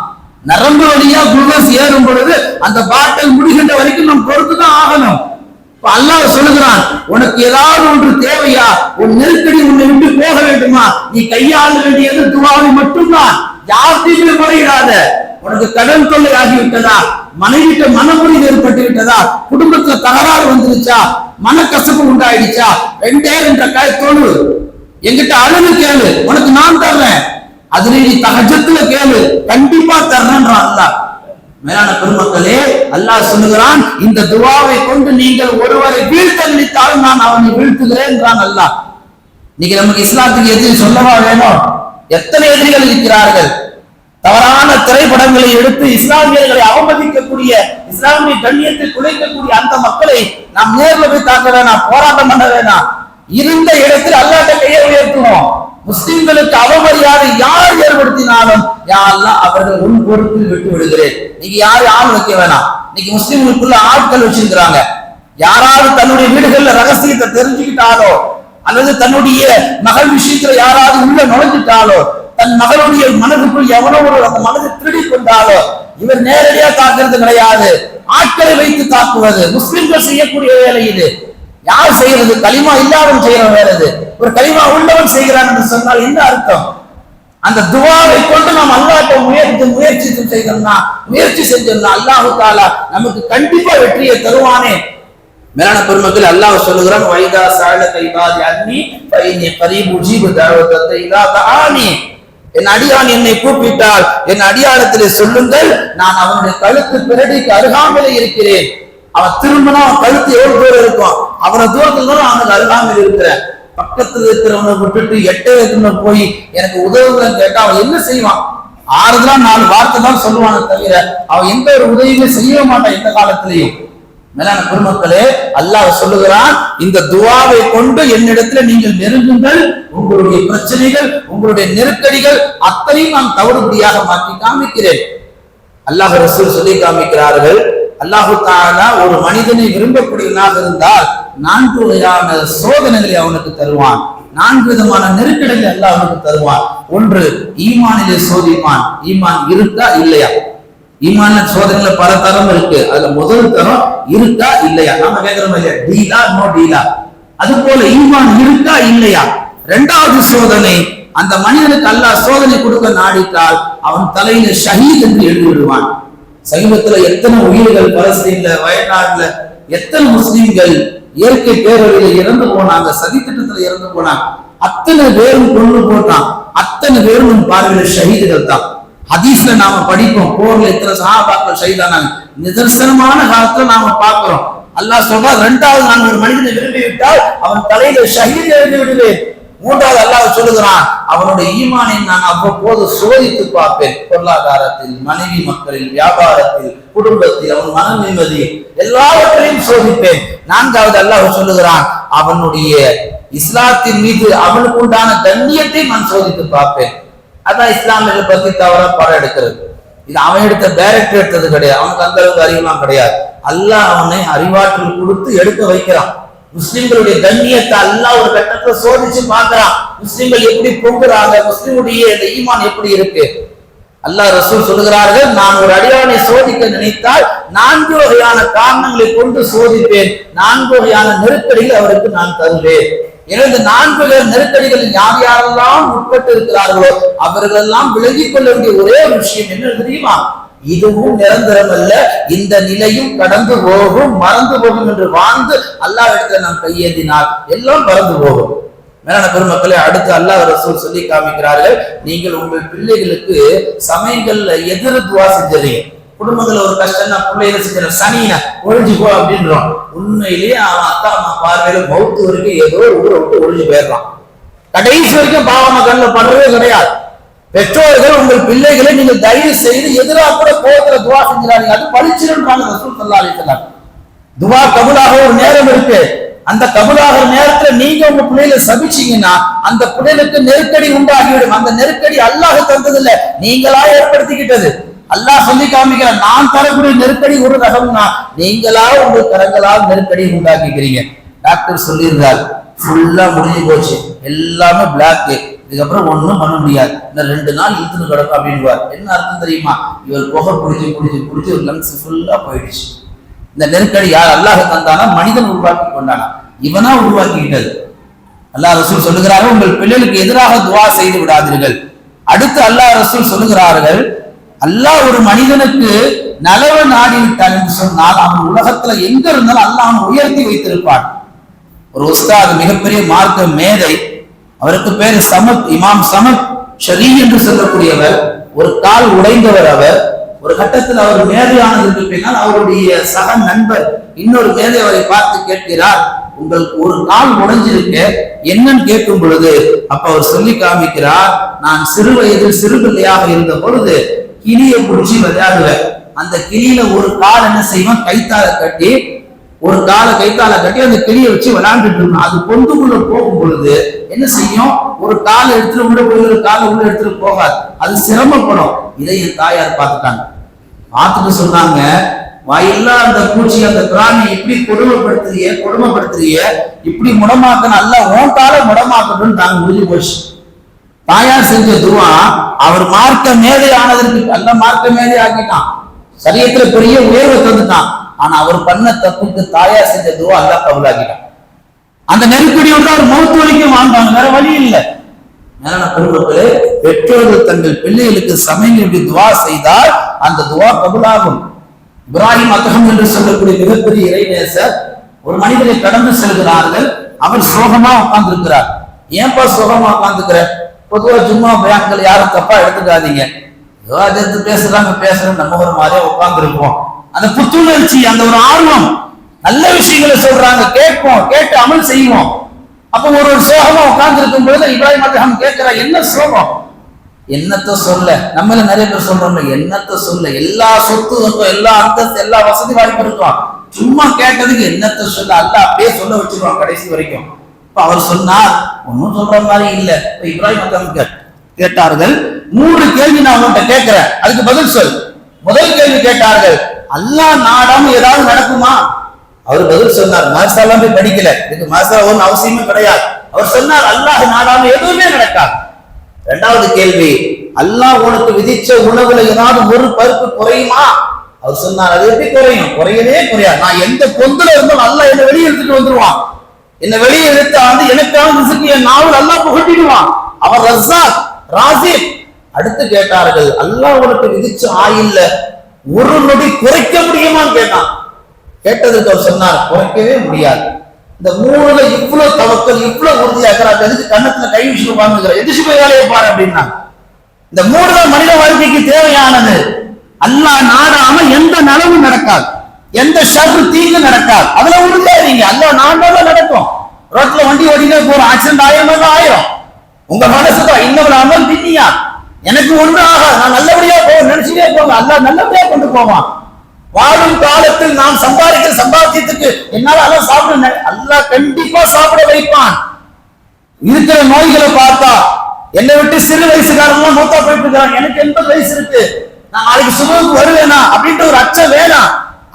நரம்பு வழியா குளுக்கோஸ் ஏறும் பொழுது அந்த பாட்டில் முடிகின்ற வரைக்கும் நம்ம பொறுத்துதான் ஆகணும். அல்லாஹ் சொல்லுகிறான், உனக்கு ஏதாவது ஒன்று தேவையா, உன் நெருக்கடி உன்னை விட்டு போக வேண்டுமா, நீ கையாள வேண்டியது துஆவை மட்டும்தான். யார்கிட்டயுமே முறையிடாத. உனக்கு கடன் தொல்லை ஆகிவிட்டதா, மனைவிட்ட மனமுறிவு ஏற்பட்டு விட்டதா, குடும்பத்துல தகராறு வந்துருச்சா, மனக்கசப்பு உண்டாயிடுச்சா, 2 காயத்தோடு என்கிட்ட அழுது கேளு, உனக்கு நான் தர்றேன். அதுல நீ தஹஜ்ஜுல கேளு, கண்டிப்பா தர்றேன்றான் அல்லாஹ். மேலான பெருமக்களே, அல்லாஹ் சொல்லுகிறான், இந்த துஆவை கொண்டு நீங்கள் ஒருவரை வீழ்த்த நினைத்தாலும் நான் அவனை வீழ்த்துகிறேன் என்றான் அல்லாஹ். இன்னைக்கு நமக்கு இஸ்லாத்துக்கு எதிரி சொல்லவா வேணும்? எத்தனை எதிரிகள் இருக்கிறார்கள். தவறான திரைப்படங்களை எடுத்து இஸ்லாமியர்களை அவமதிக்கக்கூடிய, இஸ்லாமிய கண்ணியத்தை குலைக்கக்கூடிய அந்த மக்களை நாம் நேர்ல போய் தாக்க வேணாம், போராட்டம் பண்ண வேணாம். இருந்த இடத்தில் அல்லாஹ்ட்ட கையை உயர்த்துவோம். முஸ்லிம்களுக்கு அவமரியாதை யார் ஏற்படுத்தினாலும் யா அல்லாஹ் அவர்கள் உன் பொறுப்பில் விட்டு விடுகிறேன். நீங்க யாரும் ஆள் வைக்க வேணாம். இன்னைக்கு முஸ்லிம்களுக்குள்ள ஆட்கள் வச்சிருக்கிறாங்க. யாராவது தன்னுடைய வீடுகள்ல ரகசியத்தை தெரிஞ்சுக்கிட்டாலோ, அல்லது தன்னுடைய மகள் விஷயத்துல யாராவது உள்ள நுழைஞ்சிட்டாலோ, தன் மகளுடைய மனதுக்குள் எவனோ ஒரு அந்த மனதை திருடி கொண்டாலோ, இவர் நேரடியா தாக்குறது கிடையாது, ஆட்களை வைத்து தாக்குவது முஸ்லிம்கள் செய்யக்கூடிய வேலை. இது யார் செய்யறது? கலிமா இல்லாதவன் செய்யற வேலை இது. ஒரு கலிமா உள்ளவன் செய்கிறான் என்று சொன்னால் என்ன அர்த்தம்? அந்த துஆவை கொண்டு நாம் அல்லாஹ்ட்ட முயற்சி செஞ்சோம்னா அல்லாஹ் தஆலா நமக்கு கண்டிப்பா வெற்றியை தருவானே. மேலான பெருமக்கள், அல்லாஹ் சொல்லுகிறான், வைதா ஸஅலக இபாதி அன்னி ஃபஇன்னி கரீபு உஜீபு தஅவத இதா தஆனி. என் அடியான் என்னை கூப்பிட்டால் என் அடியாளத்திலே சொல்லுங்கள், நான் அவனுடைய கழுத்து பிறடிக்கு அருகாமையிலே இருக்கிறேன். அவன் திரும்பினா அவன் கழுத்து எவ்வளவு தூரம் இருக்கும், அவனை தூரத்துல தான் அவனுக்கு அருகாமையில் இருக்கிறேன். பக்கத்துல இருக்கிறவனை விட்டுட்டு எட்டை போய் எனக்கு உதவுன்னு கேட்டா அவன் என்ன செய்வான்? ஆறுதலா 4 வார்த்தை தான் சொல்லுவானே தவிர அவன் எந்த ஒரு உதவியுமே செய்ய மாட்டான் எந்த காலத்திலையும். மேலான பெருமக்களே, அல்லாஹ் சொல்லுகிறான், இந்த துஆவை கொண்டு என்னிடத்துல நீங்கள் நெருங்குங்கள், உங்களுடைய பிரச்சனைகள், உங்களுடைய நெருக்கடிகள் அத்தனையும் நான் தவறுபடியாக மாற்றி காமிக்கிறேன். அல்லாஹ் ரசூல் சொல்லி காமிக்கிறார்கள், அல்லாஹு தஆலா ஒரு மனிதனை விரும்பக்கூடியவனாக இருந்தால் 4 வகையான சோதனைகளை அவனுக்கு தருவான். 4 விதமான நெருக்கடிகள் அல்லாஹ் அவனுக்கு தருவான். ஒன்று, ஈமானிலே சோதிப்பான். ஈமான் இருக்கா இல்லையா? ஈமான சோதனையில பல தரம் இருக்கு. அதுல முதல் தரம் இருக்கா இல்லையா? நாம கேட்கிறோம் இல்லையா, டீலா நோ டீலா? அது போல ஈமான் இருக்கா இல்லையா? 2வது சோதனை, அந்த மனிதனுக்கு அல்லாஹ் சோதனை கொடுக்க நாடித்தால் அவன் தலையில ஷஹீத் என்று எழுதி விடுவான். சமீபத்துல எத்தனை உயிர்கள் பலஸ்தீன்ல, வயநாடுல எத்தனை முஸ்லிம்கள் இயற்கை பேரழில இறந்து போனாங்க, சதித்திட்டத்துல இறந்து போனாங்க. அத்தனை பேரும் கொண்டு போட்டான். அத்தனை பேரும் பார்வையில ஷஹீதுகள் தான். ஹதீஸ்ல நாம படிப்போம், போர்ல எத்தனை சஹாபாக்கள் ஷஹீதானாங்க. நிதர்சனமான காலத்துல நாம பார்க்கிறோம். அல்லாஹ் சொல்றா, 2வது நான் ஒரு மனிதனை விரும்பி விட்டால் அவன் தலையில ஷஹீத் எழுதி விடுவேன். 3வது அல்லாஹ் சொல்லுகிறான், அவனுடைய ஈமானை நான் அவ்வப்போது சோதித்து பார்ப்பேன். பொருளாதாரத்தில், மனைவி மக்களில், வியாபாரத்தில், குடும்பத்தில், அவன் மன நிம்மதி எல்லாவற்றையும் சோதிப்பேன். 4வது அல்லாஹ் சொல்லுகிறான், அவனுடைய இஸ்லாத்தின் மீது அவனுக்கு உண்டான கண்ணியத்தை நான் சோதித்து பார்ப்பேன். அதான் இஸ்லாமியர்களை பத்தி தவறா படம் எடுக்கிறது. இது அவன் எடுத்த டைரக்டர் எடுத்தது கிடையாது. அவனுக்கு அந்த அளவுக்கு அறிவுலாம் கிடையாது. அல்லாஹ் அவனை அறிவாற்றல் கொடுத்து எடுக்க வைக்கிறான். முஸ்லிம்களுடைய கண்ணியத்தை அல்லாஹ் ஒரு கட்டத்தை சோதிச்சு பார்க்கிறான். முஸ்லிம்கள் எப்படி பொங்குறாங்க, முஸ்லிமுடைய இந்த ஈமான் எப்படி இருக்கு. அல்லாஹ் ரசூல் சொல்லுகிறார்கள், நான் ஒரு அடியானை சோதிக்க நினைத்தால் 4 வகையான காரணங்களை கொண்டு சோதிப்பேன். 4 வகையான நெருக்கடிகள் அவருக்கு நான் தருவேன். எனவே 4 வகை நெருக்கடிகளில் யார் யாரெல்லாம் உட்பட்டு இருக்கிறார்களோ அவர்கள் எல்லாம் விலகிக் கொள்ள வேண்டிய ஒரே விஷயம் என்ன தெரியுமா? இதுவும் நிரந்தரம் அல்ல, இந்த நிலையும் கடந்து போகும், மறந்து போகும் என்று வாழ்ந்து அல்லாஹ் இடத்துல நாம் கையேந்தினால் எல்லாம் மறந்து போகும். மேலான பெருமக்களே, அடுத்து அல்லாஹ் ரசூல் சொல்லி காமிக்கிறார்கள், நீங்கள் உங்கள் பிள்ளைகளுக்கு சமயங்கள்ல எதிர் துவா செஞ்சறீங்க. குடும்பத்துல ஒரு கஷ்டம், பிள்ளைகளை செஞ்ச சனின ஒழிஞ்சு போ அப்படின்றோம். உண்மையிலேயே அவன் அத்தா அம்மா பார்வையில மௌத்து வரைக்கும் ஏதோ ஊரை விட்டு ஒழிஞ்சு போயிடலாம். கடைசி வரைக்கும் பாவமா கண்ணில் படுறதே கிடையாது. பெற்றோர்கள் உங்கள் பிள்ளைகளை நீங்கள் தயவு செய்து எதிராக கூட கோபத்துல துவா செஞ்சாங்க, அது பழிச்சிருன்றாங்க ரசூல் ஸல்லல்லாஹு அலைஹி வஸல்லம். துவா கபூலாக ஒரு நேரம் இருக்கு. அந்த கபூலாகிற நேரத்துல நீங்க உங்க பிள்ளைகளை சபிச்சீங்கன்னா அந்த பிள்ளைகளுக்கு நெருக்கடி உண்டாகிவிடும். அந்த நெருக்கடி அல்லாஹ் தந்ததில்லை, நீங்களா ஏற்படுத்திக்கிட்டது. அல்லாஹ் சொல்லி காமிக்கிற, நான் தரக்கூடிய நெருக்கடி ஒரு ரகம்னா நீங்களா உங்கள் கரங்களால் நெருக்கடி உண்டாக்கிக்கிறீங்க. டாக்டர் சொல்லியிருந்தார், ஃபுல்லா முடிஞ்சு போச்சு, எல்லாமே பிளாக், இதுக்கப்புறம் ஒன்றும் பண்ண முடியாது, இந்த 2 நாள் இழுத்துன்னு கிடக்கும் அப்படின்வார். என்ன அர்த்தம் தெரியுமா? இவர் புகை குடிச்சு ஒரு லங்ஸ் ஃபுல்லா போயிடுச்சு. இந்த நெருக்கடி யார் அல்லாஹ் தந்தானா? மனிதன் உருவாக்கி கொண்டானா? இவனா உருவாக்கிக்கிட்டது. அல்லாஹ் ரசூல் சொல்லுகிறார்கள், உங்கள் பிள்ளைகளுக்கு எதிராக துவா செய்து விடாதீர்கள். அடுத்து அல்லாஹ் ரசூல் சொல்லுகிறார்கள், அல்லாஹ் ஒரு மனிதனுக்கு நலவு நாடி விட்டான் என்று சொன்னால் அவன் உலகத்துல எங்க இருந்தாலும் அல்லாஹ் அவன் உயர்த்தி வைத்திருப்பான். ஒரு உஸ்தாத், மிகப்பெரிய மார்க்க மேதை, அவருக்கு பேரு சமத், இமாம் சமத் ஷரீ என்று சொல்லக்கூடியவர். ஒரு கால் உடைந்தவர் அவர். ஒரு கட்டத்தில் அவர் மேதையானதற்கு பின்னால் அவருடைய சக நண்பர் இன்னொரு மேதை அவரை பார்த்து கேட்கிறார், உங்களுக்கு ஒரு கால் உடைஞ்சிருக்க, என்னன்னு கேட்கும் பொழுது அப்ப அவர் சொல்லி காமிக்கிறார், நான் சிறு வயதில் சிறு பிள்ளையாக இருந்த பொழுது கிளியை பிடிச்சி விளையாடுவேன். அந்த கிளியில ஒரு கால் என்ன செய்வான், கைத்தால கட்டி, ஒரு காலை கைத்தால கட்டி அந்த கிளியை வச்சு விளையாண்டுட்டு இருக்கணும். அது பொந்துக்குள்ள போகும் பொழுது என்ன செய்யும், ஒரு காலை எடுத்துட்டு உள்ள போய் ஒரு காலை உள்ள எடுத்துட்டு போகாது, அது சிரமப்படும். இதை என் தாயார் பார்த்துட்டாங்க. பார்த்துட்டு சொன்னாங்க, வாயெல்லாம் அந்த பூச்சி அந்த பிராணி இப்படி கொடுமைப்படுத்துறிய இப்படி முடமாக்க நல்லா உன் காலை முடமாக்கணும்னு நாங்க முடிஞ்சு போச்சு. தாயார் செஞ்ச துவா அவர் மார்க்க மேதை ஆனதற்கு நல்ல மார்க்க மேதை ஆக்கிட்டான், சரியத்துல பெரிய உயர்வை தந்துட்டான். ஆனா அவர் பண்ண தப்புக்கு தாயார் செஞ்ச துவா அல்லாஹ் கபூலாக்கிட்டான். அந்த நெருக்கடியோடு அவர் மௌத்து வரைக்கும் வாழ்ந்தாங்க, வேற வழி இல்லை. மேலான பெருமக்களே, பெற்றோர்கள் தங்கள் பிள்ளைகளுக்கு சமயங்களுக்கு துவா செய்தால் அந்த துவா கபூலாகும். இப்ராஹிம் அத்ஹம் என்று சொல்லக்கூடிய மிகப்பெரிய இறைநேசர் ஒரு மனிதரை கடந்து செல்கிறார்கள். அவர் சோகமா உட்கார்ந்து இருக்கிறார். ஏன்பா சோகமா உட்கார்ந்துக்கிற? பொதுவா சும்மா பயான்கள் யாரும் தப்பா எடுத்துக்காதீங்க, எடுத்து பேசுறேன், நம்ம ஒரு மாதிரியா உட்கார்ந்து இருப்போம். அந்த புத்துணர்ச்சி, அந்த ஒரு ஆர்வம், நல்ல விஷயங்களை சொல்றாங்க, கேட்போம், கேட்டு அமல் செய்வோம். அப்ப ஒரு சோகமா உட்கார்ந்து இருக்கும் பொழுது இப்ராஹிம் அத்ஹம் கேட்கிறா, என்ன சோகம்? என்னத்த சொல்ல? நம்மள நிறைய பேர் சொல்றோம், என்னத்த சொல்ல, எல்லா சொத்து இருக்கும், எல்லா அந்தஸ்து, எல்லா வசதி வாய்ப்பு இருக்கும், சும்மா கேட்டதுக்கு என்னத்த சொல்ல, அல்லாஹ் அப்படியே சொல்ல வச்சிருவான் கடைசி வரைக்கும். இப்ப அவர் சொன்னார், ஒன்னும் சொல்ற மாதிரி இல்ல. இப்ராஹிம் அத்ஹம் கேட்டார்கள், 3 கேள்வி நான் உங்கள்கிட்ட கேட்கிறேன், அதுக்கு பதில் சொல். முதல் கேள்வி கேட்டார்கள், அல்லாஹ் நாடாம ஏதாவது நடக்குமா? அவர் பதில் சொன்னார், மதரசாலாம் போய் படிக்கல, இதுக்கு மதரசா ஒன்றும் அவசியமே கிடையாது, அவர் சொன்னார், அல்லாஹ் நாடாம எதுவுமே நடக்காது. இரண்டாவது கேள்வி, அல்லாஹ் உனக்கு விதிச்ச உணவுல ஏதாவது ஒரு பருப்பு குறையுமா? அவர் சொன்னார், அது எப்படி குறையும்? குறையவே குறையாது. நான் எந்த பொந்துல இருந்தாலும் அல்லாஹ் என்ன வெளியே எடுத்துட்டு வந்துருவான். என்ன வெளியே எடுத்தா எனக்கான ரிஸ்க் என் நாவல் அல்லாஹ் புகட்டிடுவான். அவர் ரஸாக், ராஸிக். அடுத்து கேட்டார்கள், அல்லாஹ் உனக்கு விதிச்ச ஆயில்ல ஒரு நொடி குறைக்க முடியுமான்னு கேட்டான். கேட்டதுக்கு அவர் சொன்னார், குறைக்கவே முடியாது. இந்த மூணுல இவ்வளவு தவக்கல், இவ்வளவு உறுதியாகிறார். எதுக்கு கண்ணத்துல கை விஷயம் வாங்குகிற, எதிர்த்து போய் வேலையை பாரு அப்படின்னா. இந்த மூணு தான் மனித வாழ்க்கைக்கு தேவையானது. அல்லாஹ் நாடாம எந்த நலவும் நடக்காது, எந்த ஷர்ரு தீங்கு நடக்காது. அதுல உறுதியாயிருங்க. அல்லாஹ் நாடாதான் நடக்கும். ரோட்ல வண்டி ஓடினே போறோம், ஆக்சிடென்ட் ஆயிரம். உங்க மனசுதான் இன்னொரு அமல் தின்னியா, எனக்கு ஒண்ணு ஆகாது, நான் நல்லபடியா போவேன் நினைச்சுட்டே போங்க. அல்லாஹ் நல்லபடியா கொண்டு போவான். வாழும் காலத்தில் நாம் சம்பாதிக்கிற சம்பாத்தியத்துக்கு என்னால அல்லாஹ் சாப்பிட, அல்லாஹ் கண்டிப்பா சாப்பிட வைப்பான். இருக்கிற நோய்களை பார்த்தா என்னை விட்டு சிறு வயசுக்காரெல்லாம் மூத்தா போயிட்டு இருக்கிறாங்க. எனக்கு 80 வயசு இருக்கு, நான் நாளைக்கு சுபத்துக்கு வருவேனா அப்படின்ற ஒரு அச்சம் வேணாம்.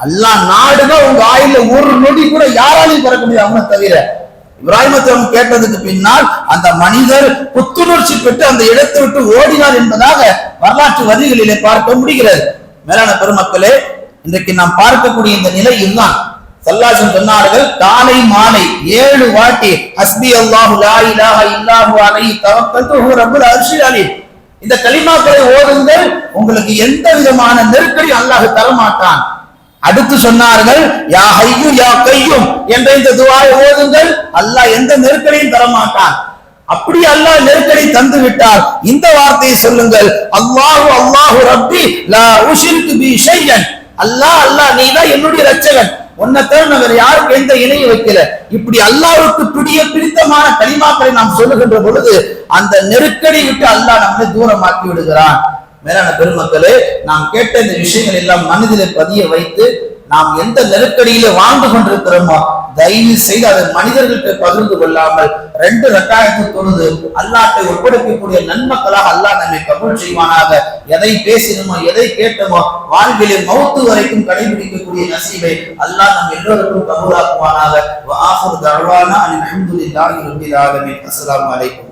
அல்லாஹ் நாடுதான் உங்க ஆயுள்ல ஒரு நொடி கூட யாராலையும் பிறக்க முடியாது அவனை தவிர. இப்ராஹிம் கேட்டதுக்கு பின்னால் அந்த மனிதர் புத்துணர்ச்சி பெற்று அந்த இடத்தை விட்டு ஓடினார் என்பதாக வரலாற்று வரிகளிலே பார்க்க முடிகிறது. மேலான பெருமக்களே, இன்றைக்கு நாம் பார்க்கக்கூடிய இந்த நிலை இதுதான். ஸல்லல்லாஹு சொன்னார்கள், காலை மாலை 7 வாட்டி ஹஸ்பி அல்லாஹு லா இலாஹ இல்லல்லாஹு அலைஹி தவக்கல்து ஹுவ ரப்புல் அர்ஷில் அலீம். இந்த கலிமாக்களை ஓதுங்கள், உங்களுக்கு எந்த விதமான நெருக்கடி அல்லாஹ் தரமாட்டான். அடுத்து சொன்னார்கள், யா ஹய்யு யா கய்யூம் என்ற இந்த துஆவை ஓதுங்கள், அல்லாஹ் எந்த நெருக்கடியும் தரமாட்டான். அப்படி அல்லாஹ் நெருக்கடி தந்து விட்டால் இந்த வார்த்தையை சொல்லுங்கள், அல்லாஹு அல்லாஹு ரப்பி லா உஷ்ரிகு பி ஷையன். அல்லாஹ் அல்லாஹ் நீதான் என்னுடைய இரட்சகன், உன்னை தவிர வேற யாருக்கு எந்த இணையை வைக்கல. இப்படி அல்லாஹ்வுக்கு பிடித்தமான கலிமாக்களை நாம் சொல்லுகின்ற பொழுது அந்த நெருக்கடி விட்டு அல்லாஹ் நம்மை தூரமாக்கி விடுகிறான். மேலான பெருமக்களே, நாம் கேட்ட இந்த விஷயங்கள் எல்லாம் மனதிலே பதிய வைத்து நாம் எந்த நெருக்கடியில வாழ்ந்து கொண்டிருக்கிறோமோ தயவு செய்து அதை மனிதர்களுக்கு பகிர்ந்து கொள்ளாமல் 2 ரக்காயத்தை தொழுது அல்லாஹ்வை ஒப்படைக்கக்கூடிய நன்மக்களாக அல்லாஹ் நம்மை கபூல் செய்வானாக. எதை பேசினோமோ எதை கேட்டோமோ வாழ்விலே மௌத்து வரைக்கும் கடைபிடிக்கக்கூடிய நசீபை அல்லாஹ் நம் எல்லோருக்கும் கபூலாக்குவானாக. வ ஆஃபிரு தஅவானா அல்ஹம்துலில்லாஹி ரப்பில் ஆலமீன். அஸ்ஸலாமு அலைக்கும்.